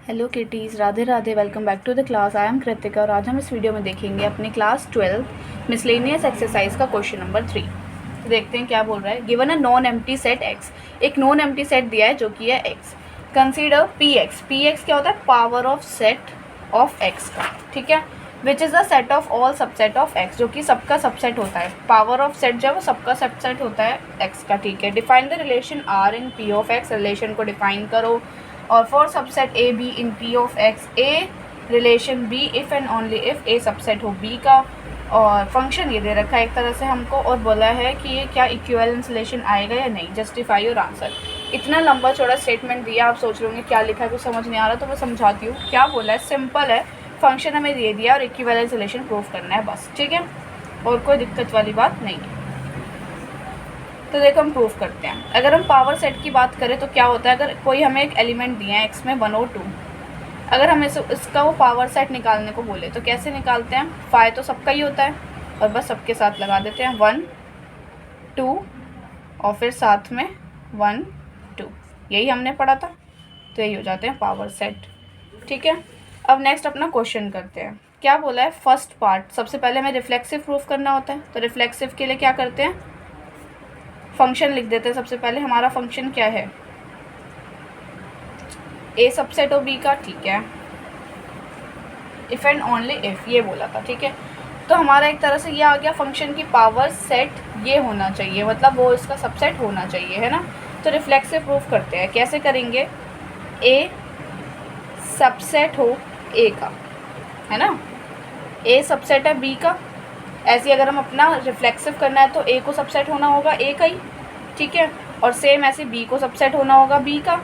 Hello kitties, Radhe Radhe. Welcome back to the class. I am Kritika और आज हम इस वीडियो में देखेंगे अपनी क्लास 12 मिसलेनियस एक्सरसाइज का क्वेश्चन नंबर 3। तो देखते हैं क्या बोल रहा है। Given a non empty set X, एक नॉन एम्प्टी सेट दिया है जो कि है X. Consider P X, P X क्या होता है? Power of set of X का, ठीक है। Which is the set of all subset of x, जो कि सबका सबसेट होता है। पावर ऑफ सेट जो है वो सबका सबसेट होता है एक्स का, ठीक है। Define the relation R in P of X, relation को डिफाइन करो। और for subset A B in P of X, A relation B if and only if A subset हो बी का। और फंक्शन ये दे रखा है एक तरह से हमको, और बोला है कि ये क्या इक्विवेलेंस रिलेशन आएगा या नहीं। Justify your answer. इतना लंबा चौड़ा स्टेटमेंट दिया, आप सोच रहे होंगे क्या लिखा है, कुछ समझ नहीं आ रहा, तो मैं समझाती हूँ। क्या बोला है, सिंपल है। फंक्शन हमें दे दिया और इक्विवेलेंस रिलेशन प्रूव करना है बस, ठीक है। और कोई दिक्कत वाली बात नहीं है। तो देखो हम प्रूफ करते हैं। अगर हम पावर सेट की बात करें तो क्या होता है, अगर कोई हमें एक एलिमेंट दिया है एक्स में 1 और 2, अगर हमें इसका वो पावर सेट निकालने को बोले तो कैसे निकालते हैं? फाइव तो सबका ही होता है और बस सबके साथ लगा देते हैं 1 2 और फिर साथ में 1 2, यही हमने पढ़ा था। तो यही हो जाते हैं पावर सेट, ठीक है। अब नेक्स्ट अपना क्वेश्चन करते हैं। क्या बोला है? फर्स्ट पार्ट, सबसे पहले हमें रिफ्लेक्सिव प्रूफ करना होता है। तो रिफ्लेक्सिव के लिए क्या करते हैं? फंक्शन लिख देते हैं। सबसे पहले हमारा फंक्शन क्या है? ए सबसेट ऑफ बी का, ठीक है। इफ़ एंड ओनली इफ़, ये बोला था, ठीक है। तो हमारा एक तरह से ये आ गया फंक्शन की पावर सेट ये होना चाहिए, मतलब वो इसका सबसेट होना चाहिए, है ना। तो रिफ्लेक्सिव प्रूफ करते हैं। कैसे करेंगे? ए सबसेट हो ए का, है ना। ए सबसेट है बी का। ऐसे अगर हम अपना रिफ्लेक्सिव करना है तो ए को सबसेट होना होगा ए का ही, ठीक है। और सेम ऐसे बी को सबसेट होना होगा बी का।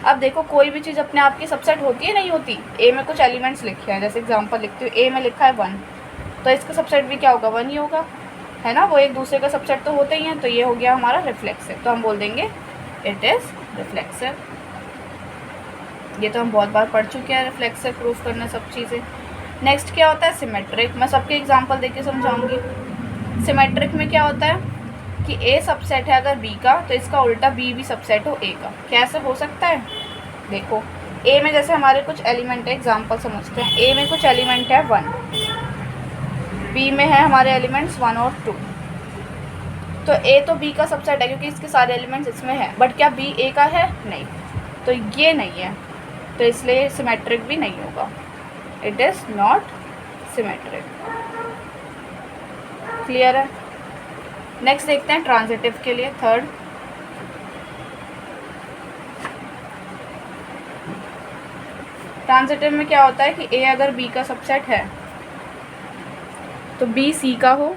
अब देखो कोई भी चीज़ अपने आप की सबसेट होती है नहीं होती। ए में कुछ एलिमेंट्स लिखे हैं, जैसे एग्जांपल लिखती हूँ। ए में लिखा है 1, तो इसका सबसेट भी क्या होगा? 1 ही होगा, है ना। वो एक दूसरे का सबसेट तो होते ही हैं। तो ये हो गया हमारा रिफ्लेक्सिव। तो हम बोल देंगे इट इज़ रिफ्लेक्सिव। ये तो हम बहुत बार पढ़ चुके हैं, रिफ्लेक्सिव प्रूफ करना सब चीज़ें। नेक्स्ट क्या होता है? सिमेट्रिक। मैं सबके एग्जाम्पल दे के समझाऊंगी। सिमेट्रिक में क्या होता है कि ए सबसेट है अगर बी का, तो इसका उल्टा बी भी सबसेट हो ए का। कैसे हो सकता है? देखो ए में जैसे हमारे कुछ एलिमेंट है, एग्जाम्पल समझते हैं। ए में कुछ एलिमेंट है 1, बी में है हमारे एलिमेंट्स 1 और 2। तो ए तो बी का सबसेट है क्योंकि इसके सारे एलिमेंट्स इसमें हैं, बट क्या बी ए का है? नहीं। तो ये नहीं है, तो इसलिए सिमेट्रिक भी नहीं होगा। It is not symmetric. Clear है? नेक्स्ट देखते हैं ट्रांजिटिव के लिए, थर्ड। ट्रांजिटिव में क्या होता है कि ए अगर बी का सबसेट है तो बी सी का हो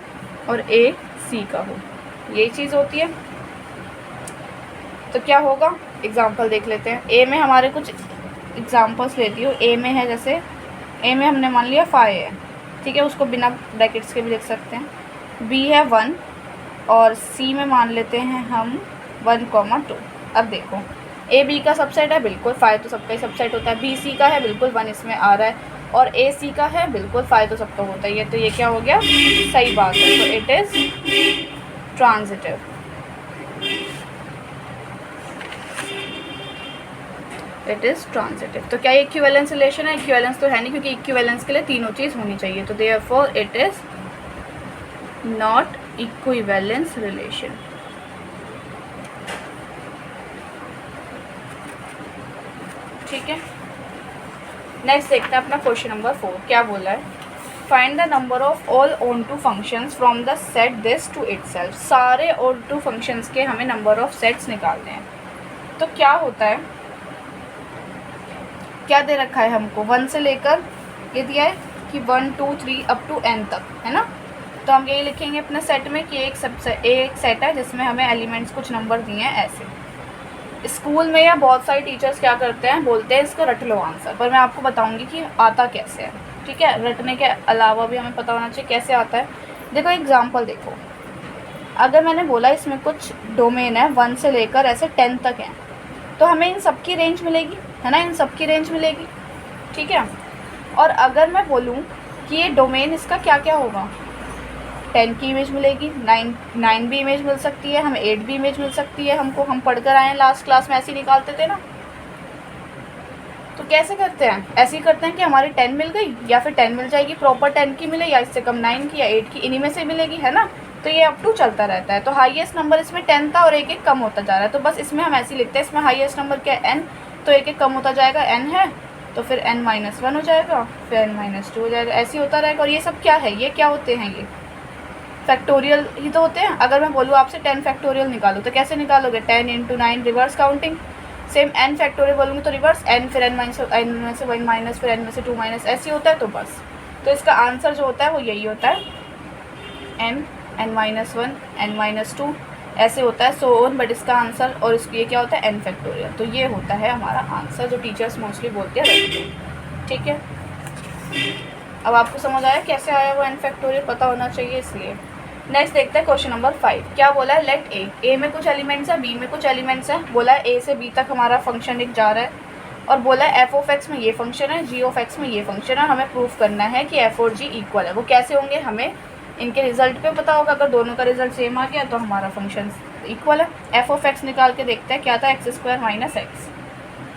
और ए सी का हो, यही चीज़ होती है। तो क्या होगा? एग्जाम्पल देख लेते हैं। ए में हमारे कुछ एग्जाम्पल्स लेती हूँ। ए में है, जैसे ए में हमने मान लिया 5 है, ठीक है। उसको बिना ब्रैकेट्स के भी लिख सकते हैं। बी है 1 और सी में मान लेते हैं हम 1,2। अब देखो ए बी का सबसेट है, बिल्कुल 5 तो सबका ही सबसेट होता है। बी सी का है, बिल्कुल 1 इसमें आ रहा है। और ए सी का है, बिल्कुल 5 तो सबका होता ही है। तो ये क्या हो गया? सही बात है। तो it is transitive. It is transitive. तो क्या ये इक्विवेलेंस रिलेशन है? इक्विवेलेंस तो है नहीं, क्योंकि इक्विवेलेंस के लिए तीनों चीज़ होनी चाहिए। तो therefore it is not equivalence relation. ठीक है। नेक्स्ट देखते हैं अपना क्वेश्चन नंबर 4। क्या बोला है? Find the number of all onto functions from the set this to itself. सारे ऑन टू फंक्शंस के हमें नंबर ऑफ सेट्स निकालने हैं। तो क्या होता है, क्या दे रखा है हमको? 1 से लेकर ये दिया है कि 1 2 3 अप टू n तक, है ना। तो हम यही लिखेंगे अपने सेट में कि एक सेट है जिसमें हमें एलिमेंट्स कुछ नंबर दिए हैं ऐसे। स्कूल में या बहुत सारे टीचर्स क्या करते हैं, बोलते हैं इसका रट लो आंसर, पर मैं आपको बताऊंगी कि आता कैसे है, ठीक है। रटने के अलावा भी हमें पता होना चाहिए कैसे आता है। देखो एग्जांपल देखो, अगर मैंने बोला इसमें कुछ डोमेन है 1 से लेकर ऐसे 10 तक है, तो हमें इन सब की रेंज मिलेगी, है ना। इन सब की रेंज मिलेगी, ठीक है। और अगर मैं बोलूँ कि ये डोमेन इसका क्या क्या होगा, 10 की इमेज मिलेगी, 9 भी इमेज मिल सकती है, हमें 8 भी इमेज मिल सकती है। हमको हम पढ़कर आए हैं लास्ट क्लास में, ऐसे ही निकालते थे ना। तो कैसे करते हैं, ऐसे ही करते हैं कि हमारी 10 मिल गई या फिर 10 मिल जाएगी, प्रॉपर 10 की मिले या इससे कम 9 की या 8 की, इन्हीं में से मिलेगी, है ना। तो ये अप टू चलता रहता है। तो हाईएस्ट नंबर इसमें 10 था और एक एक कम होता जा रहा है, तो बस इसमें हम ऐसे ही लिखते हैं, इसमें हाईएस्ट नंबर क्या है, n, तो एक एक कम होता जाएगा, n है तो फिर n-1 हो जाएगा, फिर n-2 हो जाएगा, ऐसे ही होता रहेगा। और ये सब क्या है, ये क्या होते हैं, ये फैक्टोरियल ही तो होते हैं। अगर मैं बोलूँ आपसे 10 फैक्टोरियल निकालो तो कैसे निकालोगे, 10 × 9 reverse counting. Same n factorial बोलूँगी तो रिवर्स, n फिर n में से 1 माइनस, फिर n में से 2 माइनस, ऐसे होता है। तो बस, तो इसका आंसर जो होता है वो यही होता है, n, n-1, n-2 ऐसे होता है, सो ऑन। बट इसका आंसर और इसके ये क्या होता है, n फैक्टोरियल। तो ये होता है हमारा आंसर जो टीचर्स मोस्टली बोलते हैं रेसिड्यू। ठीक है, अब आपको समझ आया कैसे आया वो n फैक्टोरियल, पता होना चाहिए इसलिए। नेक्स्ट देखते हैं क्वेश्चन नंबर 5। क्या बोला है, लेट ए में कुछ एलिमेंट्स है, बी में कुछ एलिमेंट्स है। बोला है ए से बी तक हमारा फंक्शन एक जा रहा है और बोला है एफ ऑफ एक्स में ये फंक्शन है, जी ऑफ एक्स में ये फंक्शन है। हमें प्रूफ करना है कि एफ और जी इक्वल है। वो कैसे होंगे, हमें इनके रिजल्ट पे पता होगा। अगर दोनों का रिजल्ट सेम आ गया तो हमारा फंक्शन इक्वल है। एफ ऑफ एक्स निकाल के देखते हैं, क्या था, x² - x।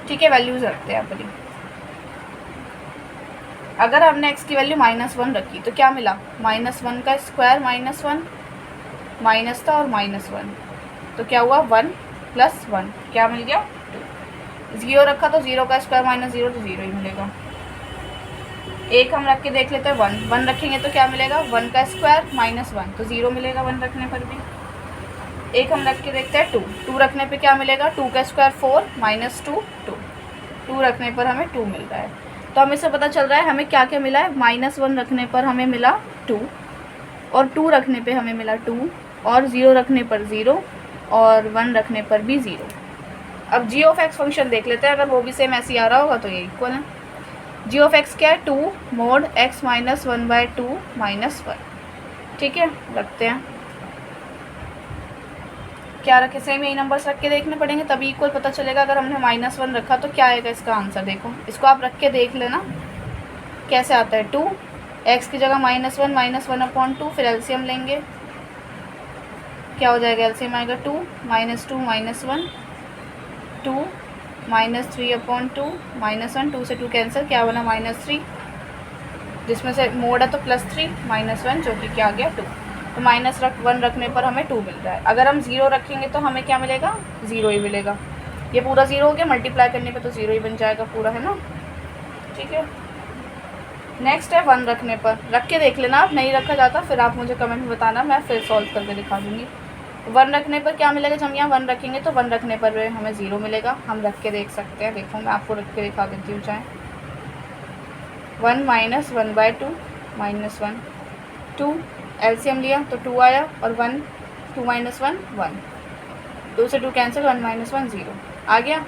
ठीक है, वैल्यूज रखते हैं अपनी। अगर हमने x की वैल्यू -1 रखी तो क्या मिला, -1 का स्क्वायर -1 माइनस था और -1, तो क्या हुआ 1 + 1 क्या मिल गया 2। 0 रखा तो 0 का स्क्वायर -0 तो 0 ही मिलेगा। एक हम रख के देख लेते हैं 1 रखेंगे तो क्या मिलेगा, 1 का स्क्वायर -1 तो 0 मिलेगा 1 रखने पर भी। एक हम रख के देखते हैं 2 रखने पे क्या मिलेगा, 2 का स्क्वायर 4 - 2 2 रखने पर हमें 2 मिल रहा है। तो हमें से पता चल रहा है हमें क्या क्या मिला है, -1 रखने पर हमें मिला 2 और 2 रखने पे हमें मिला 2 और 0 रखने पर 0 और 1 रखने पर भी 0। अब जी ऑफ एक्स फंक्शन देख लेते हैं, अगर वो भी सेम ऐसे ही आ रहा होगा तो ये इक्वल है। जी ऑफ एक्स क्या है, 2 mod x - 1/2 - 1। ठीक है, रखते हैं, क्या रखे, सेम यही नंबर्स रख के देखने पड़ेंगे तभी इक्वल पता चलेगा। अगर हमने -1 रखा तो क्या आएगा इसका आंसर, देखो इसको आप रख के देख लेना कैसे आता है। 2 x की जगह -1 - 1/2, फिर एलसीएम लेंगे, क्या हो जाएगा, एलसीएम आएगा 2 - 2 - 1 2 -3/2 -1, 2 से 2 कैंसिल, क्या बना -3, जिसमें से मोड है तो +3 -1 जो कि क्या आ गया 2। तो -1 रखने पर हमें 2 मिल रहा है। अगर हम 0 रखेंगे तो हमें क्या मिलेगा, 0 ही मिलेगा। ये पूरा 0 हो गया, मल्टीप्लाई करने पे तो 0 ही बन जाएगा पूरा, है ना। ठीक है, नेक्स्ट है 1 रखने पर, रख के देख लेना आप, नहीं रखा जाता फिर आप मुझे कमेंट में बताना, मैं फिर सॉल्व करके दिखा दूँगी। 1 रखने पर क्या मिलेगा, जब हम यहाँ 1 रखेंगे तो 1 रखने पर हमें 0 मिलेगा। हम रख के देख सकते हैं, देखो मैं आपको रख के दिखा देती हूँ, चाहे 1 - 1/2 -1 2 एलसीएम लिया तो 2 आया और 1 2 - 1 1 2 से 2 कैंसिल, 1 - 1 0 आ गया।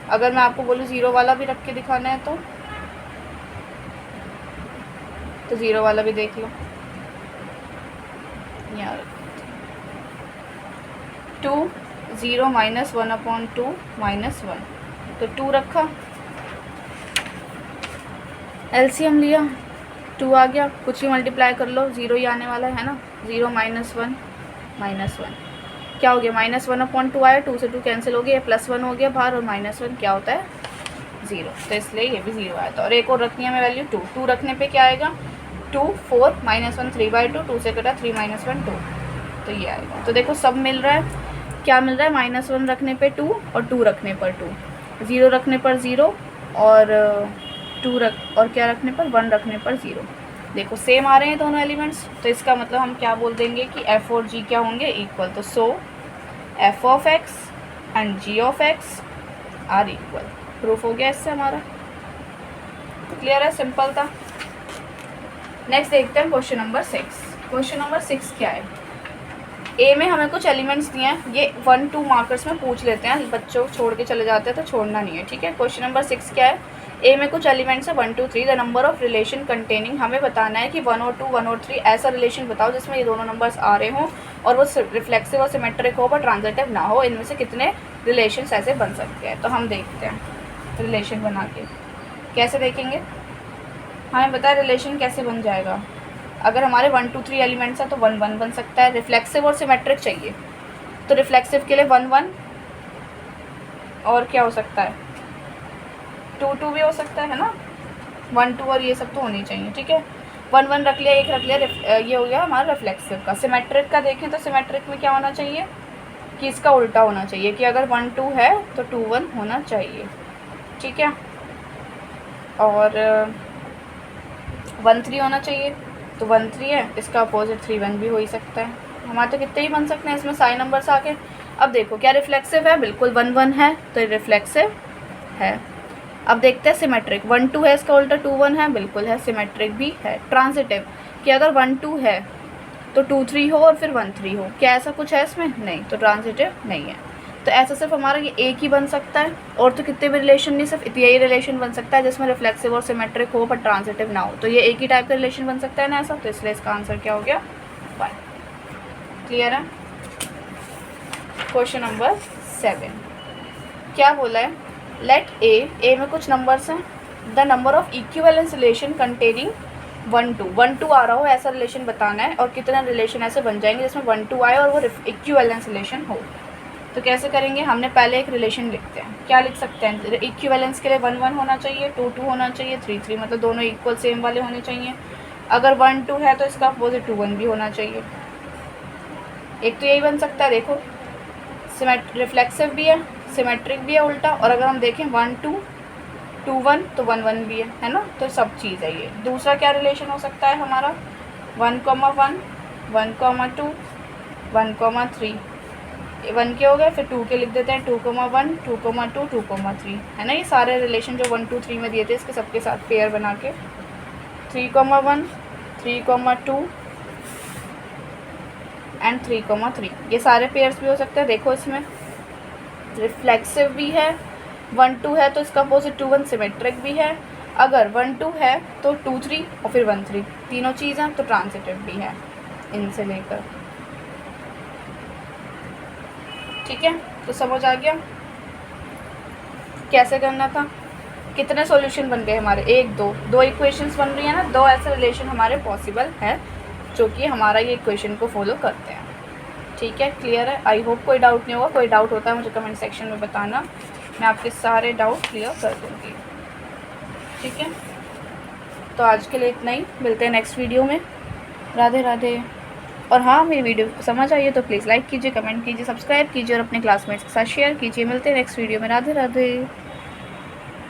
अगर मैं आपको बोलूँ 0 वाला भी रख के दिखाना है तो 0 वाला भी देख लो यार, 2 0 - 1/2 -1 तो 2 रखा, एलसीएम लिया 2 आ गया, कुछ ही मल्टीप्लाई कर लो 0 ही आने वाला है ना। 0 - 1 -1 क्या हो गया, -1/2 आया, 2 से 2 कैंसिल हो गया, +1 हो गया बाहर और -1 क्या होता है 0, तो इसलिए ये भी 0 आया था। और एक और रखनी है हमें वैल्यू 2 रखने पे क्या आएगा, 2 4 - 1 3/2 2 से कटा 3 - 1 2, तो ये आएगा। तो देखो सब मिल रहा है, क्या मिल रहा है, -1 रखने पे 2 और 2 रखने पर 2, 0 रखने पर 0 और 2 और क्या रखने पर 1 रखने पर 0। देखो सेम आ रहे हैं दोनों एलिमेंट्स, तो इसका मतलब हम क्या बोल देंगे कि f और g क्या होंगे, इक्वल। तो so f of x and g of x are equal. Proof हो गया इससे हमारा, क्लियर है, सिंपल था। नेक्स्ट देखते हैं क्वेश्चन नंबर 6। क्वेश्चन नंबर 6 क्या है, ए में हमें कुछ एलिमेंट्स दिए हैं, ये 1-2 मार्कर्स में पूछ लेते हैं, बच्चों छोड़ के चले जाते हैं तो छोड़ना नहीं है। ठीक है, क्वेश्चन नंबर 6 क्या है, ए में कुछ एलिमेंट्स है 1 2 3, the number of relation containing, हमें बताना है कि 1 और 2 1 और 3 ऐसा रिलेशन बताओ जिसमें ये दोनों नंबर्स आ रहे हों और वो रिफ्लेक्सिव और सिमेट्रिक हो पर ट्रांजिटिव ना हो। इनमें से कितने रिलेशंस ऐसे बन सकते हैं, तो हम देखते हैं रिलेशन बना के। कैसे देखेंगे, हमें पता है रिलेशन कैसे बन जाएगा। अगर हमारे 1 2 3 एलिमेंट्स हैं तो 1 1 बन सकता है। रिफ्लेक्सिव और सिमेट्रिक चाहिए, तो रिफ्लेक्सिव के लिए 1 1 और क्या हो सकता है 2 भी हो सकता है ना, 1 2 और ये सब तो होनी चाहिए, ठीक है। 1 1 रख लिया, 1 रख लिया, ये हो गया हमारा रिफ्लेक्सिव का। सिमेट्रिक का देखें तो सिमेट्रिक में क्या होना चाहिए कि इसका उल्टा होना चाहिए, कि अगर 1 2 है तो 2 1 होना चाहिए, ठीक है। और 1 3 होना चाहिए, तो 1 3 है, इसका अपोजिट 3 1 भी हो ही सकता है। हमारे तो कितने ही बन सकते हैं इसमें साइन नंबर्स आके। अब देखो क्या रिफ्लेक्सिव है, बिल्कुल 1 1 है तो ये रिफ्लेक्सिव है। अब देखते हैं सिमेट्रिक, 1 2 है, इसका उल्टा 2 1 है, बिल्कुल है, सिमेट्रिक भी है। ट्रांजिटिव कि अगर 1 2 है तो 2 3 हो और फिर 1 3 हो, क्या ऐसा कुछ है इसमें? नहीं, तो ट्रांजिटिव नहीं है। तो ऐसा सिर्फ हमारा ये एक ही बन सकता है, और तो कितने भी रिलेशन नहीं, सिर्फ यही रिलेशन बन सकता है जिसमें रिफ्लेक्सिव और सिमेट्रिक हो पर ट्रांजिटिव ना हो। तो ये एक ही टाइप का रिलेशन बन सकता है ना ऐसा, तो इसलिए इसका आंसर क्या हो गया? 1। क्लियर है। क्वेश्चन नंबर 7 क्या बोला है? लेट ए में कुछ नंबर्स हैं, the number of equivalence relation containing 1 2 1 2 आ रहा हो ऐसा रिलेशन बताना है, और कितने रिलेशन ऐसे बन जाएंगे जिसमें 1 2 आए और वो इक्विवेलेंस रिलेशन हो। तो कैसे करेंगे? हमने पहले एक रिलेशन लिखते हैं, क्या लिख सकते हैं? इक्विवेलेंस के लिए 1 1 होना चाहिए, 2 2 होना चाहिए, 3 3, मतलब दोनों इक्वल सेम वाले होने चाहिए। अगर 1 2 है तो इसका अपोजिट 2 1 भी होना चाहिए। एक तो यही बन सकता है, देखो रिफ्लेक्सिव भी है, सिमेट्रिक भी है उल्टा, और अगर हम देखें 1 2 2 1 तो 1 1 भी है ना, तो सब चीज़ है ये। दूसरा क्या रिलेशन हो सकता है हमारा? 1 1 1 2 1 3, 1 के हो गए, फिर 2 के लिख देते हैं, 2 1 2 2 2 3, है ना। ये सारे रिलेशन जो 1 2 3 में दिए थे इसके सबके साथ पेयर बना के 3 1 3 2 एंड 3 3, ये सारे पेयर्स भी हो सकते हैं। देखो इसमें रिफ्लेक्सिव भी है, 1 2 है तो इसका अपोजिट 2 1, सिमेट्रिक भी है। अगर 1 2 है तो 2 3 और फिर 1 3, तीनों चीज़ हैं, तो ट्रांजिटिव भी है इनसे लेकर, ठीक है। तो समझ आ गया कैसे करना था। कितने सॉल्यूशन बन गए हमारे? 1 2 2 इक्वेशंस बन रही है ना, 2 ऐसे रिलेशन हमारे पॉसिबल है जो कि हमारा ये इक्वेशन को फॉलो करते हैं, ठीक है। क्लियर है? आई होप कोई डाउट नहीं होगा। कोई डाउट होता है मुझे कमेंट सेक्शन में बताना, मैं आपके सारे डाउट क्लियर कर दूँगी, ठीक है। तो आज के लिए इतना ही, मिलते हैं नेक्स्ट वीडियो में। राधे राधे। और हाँ, मेरी वीडियो समझ आई है तो प्लीज़ लाइक कीजिए, कमेंट कीजिए, सब्सक्राइब कीजिए और अपने क्लासमेट्स के साथ शेयर कीजिए। मिलते हैं नेक्स्ट वीडियो में। राधे राधे।